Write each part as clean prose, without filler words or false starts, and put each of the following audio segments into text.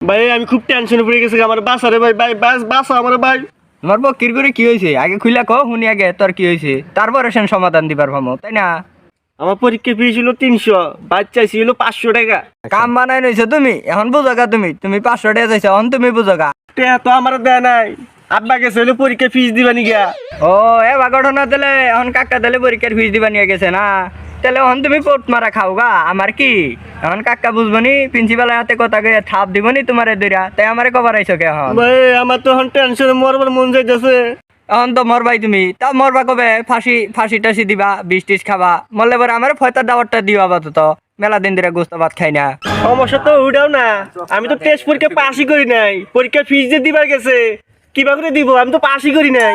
ভাই আমি খুব টেনশনে পড়ে গেছি আমার বাসারে ভাই ভাই বাসা আমার ভাই। তোমার বকির করে কি হয়েছে আগে খুইলা কো শুনি আগে তোর কি হয়েছে তারপরে সেন সমাধান দিবার ভামো তাই না? আমার পরীক্ষা ফি ছিল 300, বাচ্চা ছিল 500 টাকা। কাম বানাই নইছো তুমি এখন বুঝোগা তুমি 500 টাকা চাইছো এখন তুমি বুঝোগা। টেয়া তো আমার দেয় নাই, আব্বা গেছে হলো পরীক্ষা ফিস দিবা নিগা। ও এবার ঘটনা তাহলে এখন কাকা তাহলে পরীক্ষার ফিস দিবা নিয়ে গেছে না, তাহলে এখন তুমি পোট মারা খাওগা আমার কি? এখন কাকা বুঝবনি প্রিন্সিপালের হাতে কথা কয়ে থাপ দিবনি তোমারে দইরা, তাই আমারে কবার আইছো কে এখন? ভাই আমার তো এখন টেনশনে মরবার মন যাইতেছে। এখন তো মরবাই তুমি, তা মরবা কবে? ফাঁসি টাসি দিবা, বিষ টিস খাবা, মরলে পরে আমার ফয়তার দাওয়ারটা দিও আপাতত, মেলা দিন ধরে গোস্ত ভাত খাই না। সমস্যা তো ওইটাও না, আমি তো টেস্ট পরীক্ষা পাসই করি নাই, পরীক্ষা ফিস দিয়ে দিবার গেছে কিবা করে দিব, আমি তো পাসই করি নাই।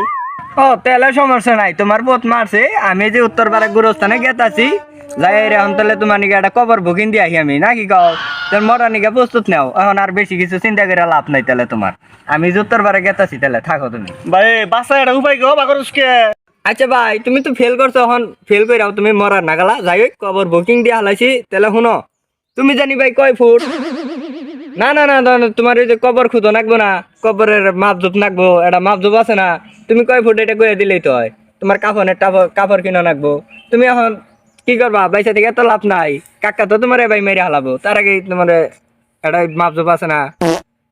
ও তাহলে সমস্যা নাই, তোমার বোধ মারছে আমি যে উত্তর পাড়া গুরস্থানে গেতাছি যাই এখন তাহলে তোমার নিকে একটা কবর বুকিং দিয়ে আহি আমি নাকি কও? তোর মরা নিকে প্রস্তুত নাও, এখন আর বেশি কিছু চিন্তা করে লাভ নাই তাহলে তোমার। আমি যে উত্তর পাড়া গেতাছি তাহলে থাকো তুমি। ভাই বাসা একটা উপায় গো বাগরসকে। আচ্ছা ভাই তুমি তো ফেল করছো, এখন ফেল করে তুমি মরার নাগালা যাই হোক কবর বুকিং দিয়ে হালাইছি, তাহলে শুনো তুমি জানি ভাই কয় ফুট? না না না তোমার ওই যে কবর খুঁজো নাকবো না, কবরের মাপজুপ নাকবো, এটা মাপজুপ আছে না, তুমি কয় ফুট এটা কয়ে দিলেই তো হয়। তোমার কাপড় কিনা নাকবো, তুমি এখন কি করবা? বাইসা থেকে তো লাভ নাই, কাকা তো তোমার ভাই মেরে হালাবো, তার আগে তোমার এটা মাপজুপ আছে না।